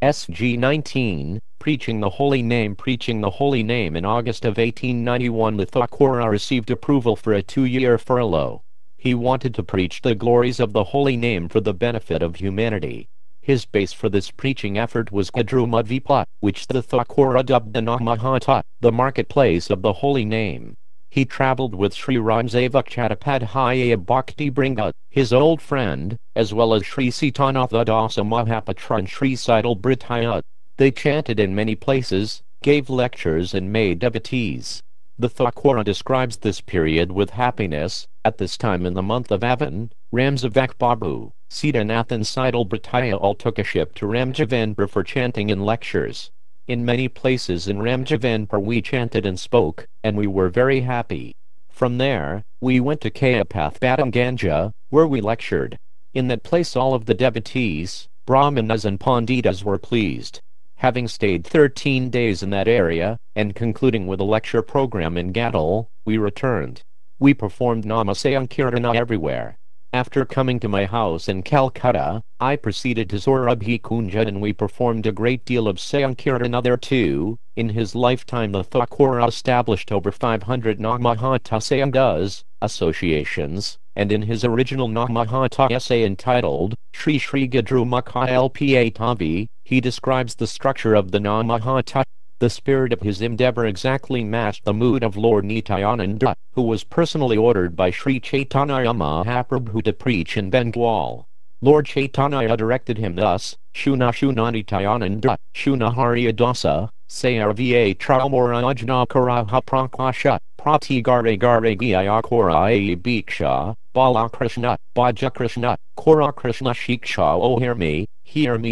SG 19, Preaching the Holy Name. Preaching the Holy Name. In August of 1891, the Thakura received approval for a 2-year furlough. He wanted to preach the glories of the Holy Name for the benefit of humanity. His base for this preaching effort was Gadrumadvipa, which the Thakura dubbed the Namahata, the marketplace of the Holy Name. He traveled with Sri Ramsevak Chattopadhyaya Bhakti Bringa, his old friend, as well as Sri Sitanatha Dasa Mahapatra and Sri Sidal Britaya. They chanted in many places, gave lectures and made devotees. The Thakura describes this period with happiness. At this time in the month of Avan, Ramsevak Babu, Sitanath and Sidal Britaya all took a ship to Ramjavanpur for chanting and lectures. In many places in Ramjavanpur we chanted and spoke, and we were very happy. From there, we went to Kayapath Batanganja, where we lectured. In that place all of the devotees, Brahmanas and Panditas were pleased. Having stayed 13 days in that area, and concluding with a lecture program in Gadal, we returned. We performed Namasankirtana everywhere. After coming to my house in Calcutta, I proceeded to Saurabhi Kunja and we performed a great deal of Sankirtana there too. In his lifetime the Thakura established over 500 Namahata Sanghas, associations, and in his original Namahata essay entitled, Sri Sri Gadrumukha Lpa Tavi, he describes the structure of the Namahata. The spirit of his endeavor exactly matched the mood of Lord Nityananda, who was personally ordered by Sri Chaitanya Mahaprabhu to preach in Bengal. Lord Chaitanya directed him thus, Shuna Shuna Nityananda, Shuna Haryadasa, Sayarva Traumora Ajna Karaha Prakasha, Pratigare Gare Gyayakora Bhiksha, Bala Krishna, Bhaja Krishna, Kora Krishna Shiksha. Oh hear me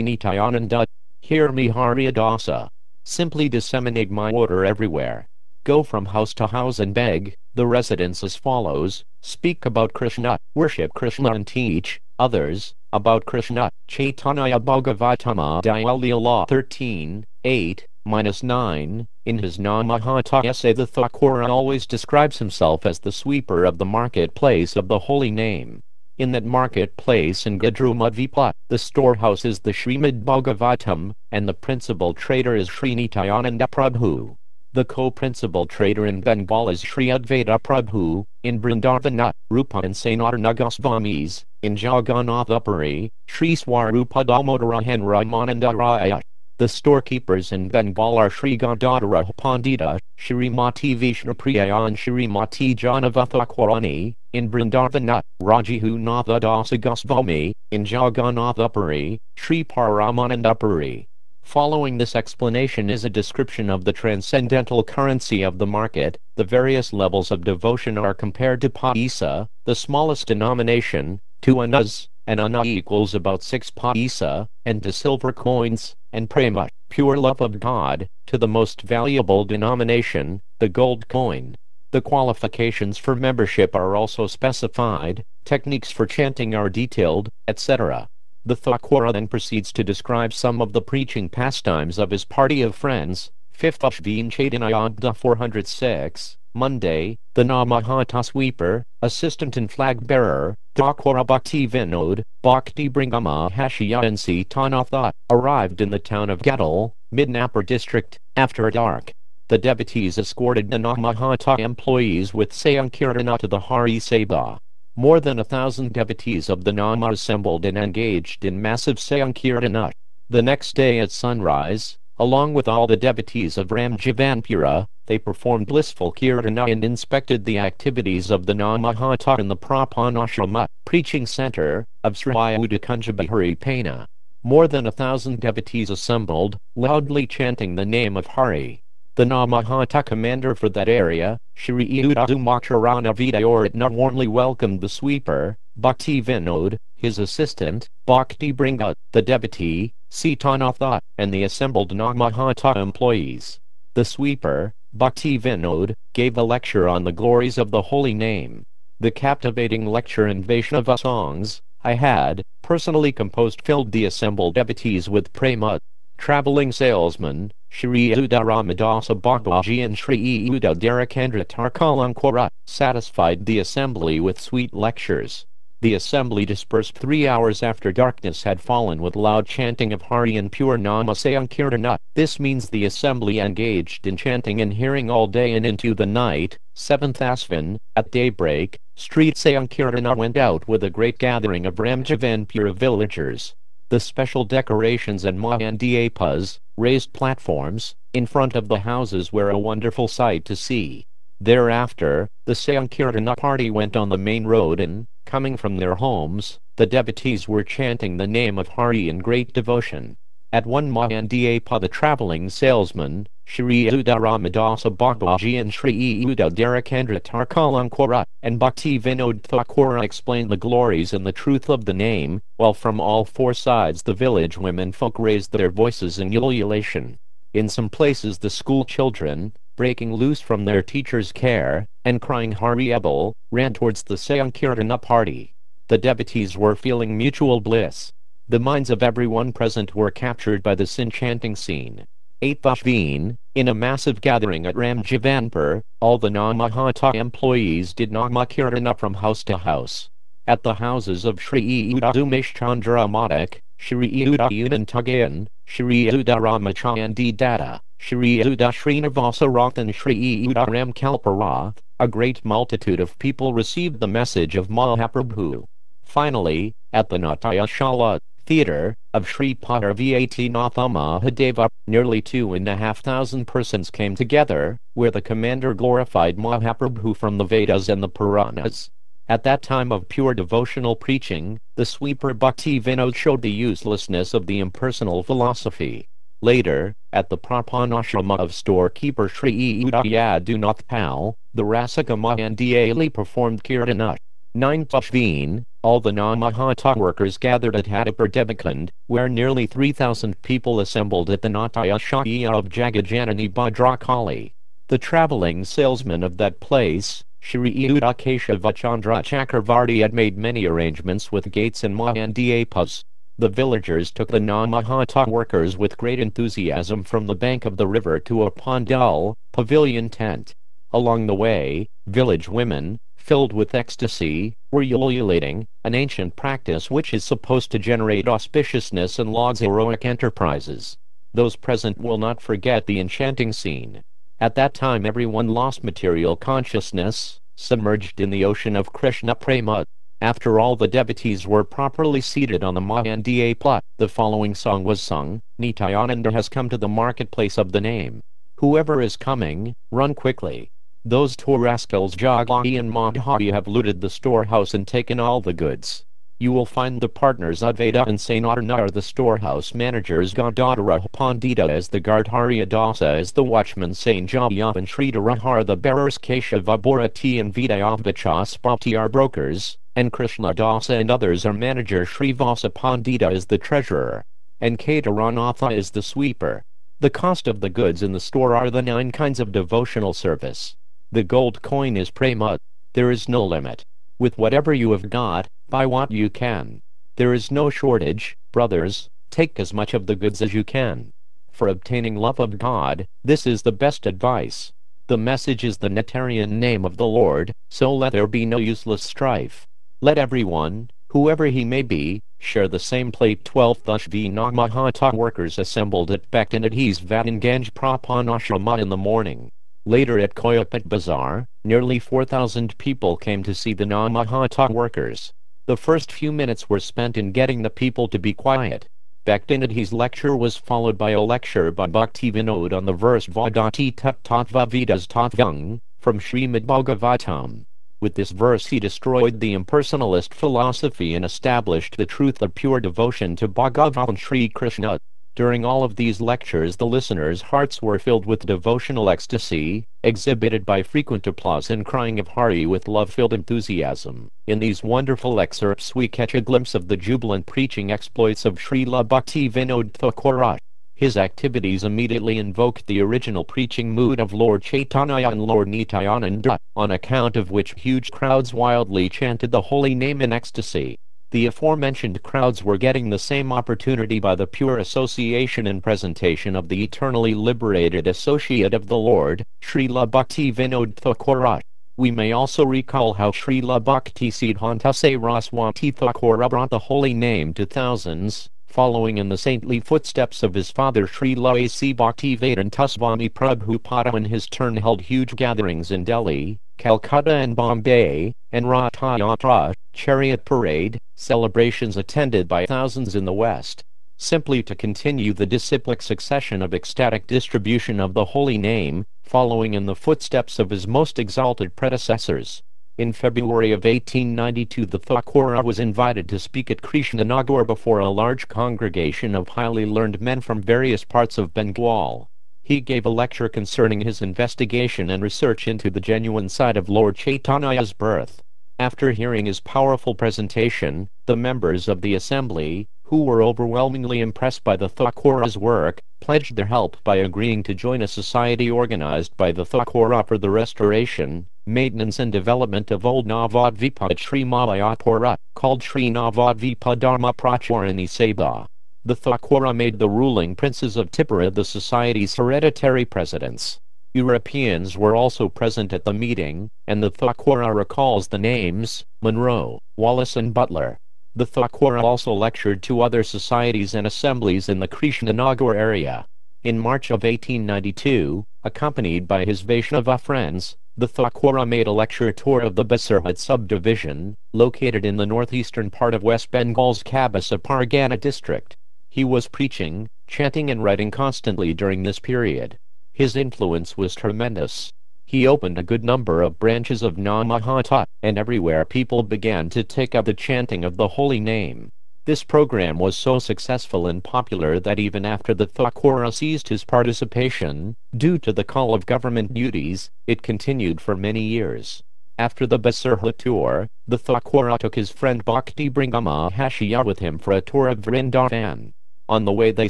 Nityananda, hear me Haryadasa. Simply disseminate my order everywhere. Go from house to house and beg the residents as follows. Speak about Krishna, worship Krishna and teach others about Krishna. Chaitanya Bhagavatama Dayalila 13:8-9. In his Namahata essay the Thakura always describes himself as the sweeper of the marketplace of the Holy Name. In that marketplace in Gadrumadvipa, the storehouse is the Srimad Bhagavatam, and the principal trader is Sri Nityananda Prabhu. The co-principal trader in Bengal is Sri Advaita Prabhu. In Vrindavana, Rupa and Sanatana Goswamis. In Jagannathapuri, Sri Swarupa Damodara and Ramananda Raya. The storekeepers in Bengal are Sri Gadadhara Pandita, Shrimati Vishnupriya and Shrimati Janavathakurani. In Vrindavana, Rajihu Natha Dasa Goswami. In Jagannathapuri, Sri Paramanandapuri. Following this explanation is a description of the transcendental currency of the market. The various levels of devotion are compared to paisa, the smallest denomination, to annas, and anna equals about 6 paisa, and to silver coins, and prema, pure love of God, to the most valuable denomination, the gold coin. The qualifications for membership are also specified, techniques for chanting are detailed, etc. The Thakura then proceeds to describe some of the preaching pastimes of his party of friends. 5th Ashvin Chaitanya 406, Monday, the Namahata sweeper, assistant and flag bearer, Thakura Bhakti Vinod, Bhakti Bringama Hashia and Sitanatha, arrived in the town of Gadal, Midnapur district, after dark. The devotees escorted the Namahata employees with Sankirtana to the Hari Sabha. More than 1,000 devotees of the Nama assembled and engaged in massive Sankirtana. The next day at sunrise, along with all the devotees of Ramjavanpura, they performed blissful Kirtana and inspected the activities of the Namahata in the Prapanashrama, preaching center, of Sri Udakunjabihari Pena. More than 1,000 devotees assembled, loudly chanting the name of Hari. The Namahata commander for that area, Shri Udadumakharana Vidayoratna warmly welcomed the sweeper, Bhakti Vinod, his assistant, Bhakti Bringa, the devotee, Sitanatha, and the assembled Namahata employees. The sweeper, Bhakti Vinod, gave a lecture on the glories of the Holy Name. The captivating lecture in Vaishnava songs, I had personally composed filled the assembled devotees with prema. Traveling salesman, Shri Uda Ramadasa Babaji and Shri Uda Darakandra Tarkalankara, satisfied the assembly with sweet lectures. The assembly dispersed 3 hours after darkness had fallen with loud chanting of Hari and pure Nama Sankirtana. This means the assembly engaged in chanting and hearing all day and into the night. 7th Asvin, at daybreak, street Sankirtana went out with a great gathering of Ramjavanpura villagers. The special decorations and Mahandiyapas, raised platforms, in front of the houses were a wonderful sight to see. Thereafter, the Sankirtana party went on the main road and, coming from their homes, the devotees were chanting the name of Hari in great devotion. At one Mahandiyapa the travelling salesman, Shri Uda Ramadasa Babaji and Shri Uda Darakendra Tarkalankora, and Bhakti Vinod Thakura explained the glories and the truth of the name, while from all four sides the village women folk raised their voices in ululation. In some places the school children, breaking loose from their teacher's care, and crying Hari Ebal, ran towards the Sankirtana party. The devotees were feeling mutual bliss. The minds of everyone present were captured by this enchanting scene. 8th Ashvin, in a massive gathering at Ramjavanpur, all the Namahata employees did Namakirtana from house to house. At the houses of Shri Uda Umesh Chandra Madak, Shri Uda Unantagayan, Shri Uda Ramachandi Datta, Shri Uda Srinivasa Rath and Shri Uda Ramkalparath, a great multitude of people received the message of Mahaprabhu. Finally, at the Natyashala theatre of Shri Parvatinath Mahadeva, nearly 2,500 persons came together, where the commander glorified Mahaprabhu from the Vedas and the Puranas. At that time of pure devotional preaching, the sweeper Bhakti Vinod showed the uselessness of the impersonal philosophy. Later, at the Prapanashrama of storekeeper Shri Udayadunath Pal, the Rasika Mahandiyali performed Kirtana. 9th Ashvin, all the Namahata workers gathered at Hadapur Devakund, where nearly 3,000 people assembled at the Natyashaya of Jagajanani Bhadrakali. The travelling salesman of that place, Shri Udakeshava Chandra Chakravarti, had made many arrangements with gates and Mahandiyapas. The villagers took the Namahata workers with great enthusiasm from the bank of the river to a pandal, pavilion tent. Along the way, village women, filled with ecstasy, were ululating, an ancient practice which is supposed to generate auspiciousness and laud's heroic enterprises. Those present will not forget the enchanting scene. At that time everyone lost material consciousness, submerged in the ocean of Krishna Prema. After all the devotees were properly seated on the Mahandiyapa, the following song was sung. Nityananda has come to the marketplace of the name. Whoever is coming, run quickly. Those two rascals Jaggi and Madhavi have looted the storehouse and taken all the goods. You will find the partners Advaita and Sanatana are the storehouse managers, Gadadhara Pandita as the guard, Haryadasa as the watchman, Sanjaya and Sridharahar the bearers, Keshava Bharati and Vidayavdachaspati are brokers, and Krishna Dasa and others are manager, Srivasa Pandita is the treasurer, and Kedaranatha is the sweeper. The cost of the goods in the store are the 9 kinds of devotional service. The gold coin is prema. There is no limit. With whatever you have got, buy what you can. There is no shortage, brothers, take as much of the goods as you can. For obtaining love of God, this is the best advice. The message is the Netarian name of the Lord, so let there be no useless strife. Let everyone, whoever he may be, share the same plate. 12th Ashvin Namahata workers assembled at Bhaktinidhi's Vadanganj Prapanashrama in the morning. Later at Koyapat Bazaar, nearly 4,000 people came to see the Namahata workers. The first few minutes were spent in getting the people to be quiet. Bhaktinidhi's lecture was followed by a lecture by Bhakti Vinod on the verse Vadati Tat Tattva Vedas Tattvang, from Srimad Bhagavatam. With this verse he destroyed the impersonalist philosophy and established the truth of pure devotion to Bhagavan Sri Krishna. During all of these lectures the listeners' hearts were filled with devotional ecstasy, exhibited by frequent applause and crying of Hari with love-filled enthusiasm. In these wonderful excerpts we catch a glimpse of the jubilant preaching exploits of Srila Bhakti Vinod Thakur. His activities immediately invoked the original preaching mood of Lord Chaitanya and Lord Nityananda, on account of which huge crowds wildly chanted the holy name in ecstasy. The aforementioned crowds were getting the same opportunity by the pure association and presentation of the eternally liberated associate of the Lord, Srila Bhakti Vinod Thakur. We may also recall how Srila Bhaktisiddhanta Saraswati Thakur brought the holy name to thousands, following in the saintly footsteps of his father Srila A.C. Bhaktivedanta Swami Prabhupada in his turn held huge gatherings in Delhi, Calcutta and Bombay, and Rath Yatra, chariot parade, celebrations attended by thousands in the West, simply to continue the disciplic succession of ecstatic distribution of the holy name, following in the footsteps of his most exalted predecessors. In February of 1892 the Thakur was invited to speak at Krishnanagar before a large congregation of highly learned men from various parts of Bengal. He gave a lecture concerning his investigation and research into the genuine side of Lord Chaitanya's birth. After hearing his powerful presentation, the members of the assembly, who were overwhelmingly impressed by the Thakur's work, pledged their help by agreeing to join a society organized by the Thakur for the restoration, maintenance and development of Old Navadvipa at Sri Malayapura, called Sri Navadvipa Dharma Pracharani Sabha. The Thakur made the ruling princes of Tripura the society's hereditary presidents. Europeans were also present at the meeting, and the Thakur recalls the names Monroe, Wallace and Butler. The Thakur also lectured to other societies and assemblies in the Krishnanagar area. In March of 1892, accompanied by his Vaishnava friends, the Thakur made a lecture tour of the Basirhat subdivision, located in the northeastern part of West Bengal's Kabasa Pargana district. He was preaching, chanting and writing constantly during this period. His influence was tremendous. He opened a good number of branches of Namahatma, and everywhere people began to take up the chanting of the holy name. This program was so successful and popular that even after the Thakur ceased his participation, due to the call of government duties, it continued for many years. After the Basirhat tour, the Thakur took his friend Bhakti Brahma Mahashaya with him for a tour of Vrindavan. On the way they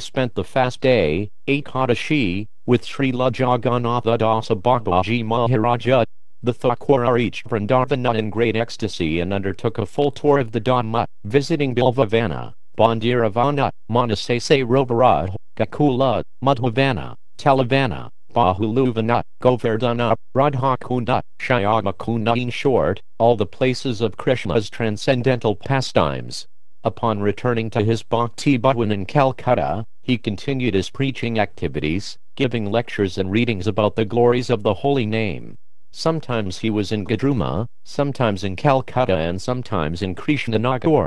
spent the fast day, Ekadashi, with Srila Jagannatha Dasa Babaji Maharaja. The Thakur reached Vrindavana in great ecstasy and undertook a full tour of the Dhamma, visiting Bilvavana, Bandiravana, Manasase Rovaraj, Gakula, Madhavana, Talavana, Bahuluvana, Govardhana, Radhakunda, Shyamakunda, in short, all the places of Krishna's transcendental pastimes. Upon returning to his Bhakti Bhavan in Calcutta, he continued his preaching activities, giving lectures and readings about the glories of the holy name. Sometimes he was in Gadruma, sometimes in Calcutta and sometimes in Krishnanagar.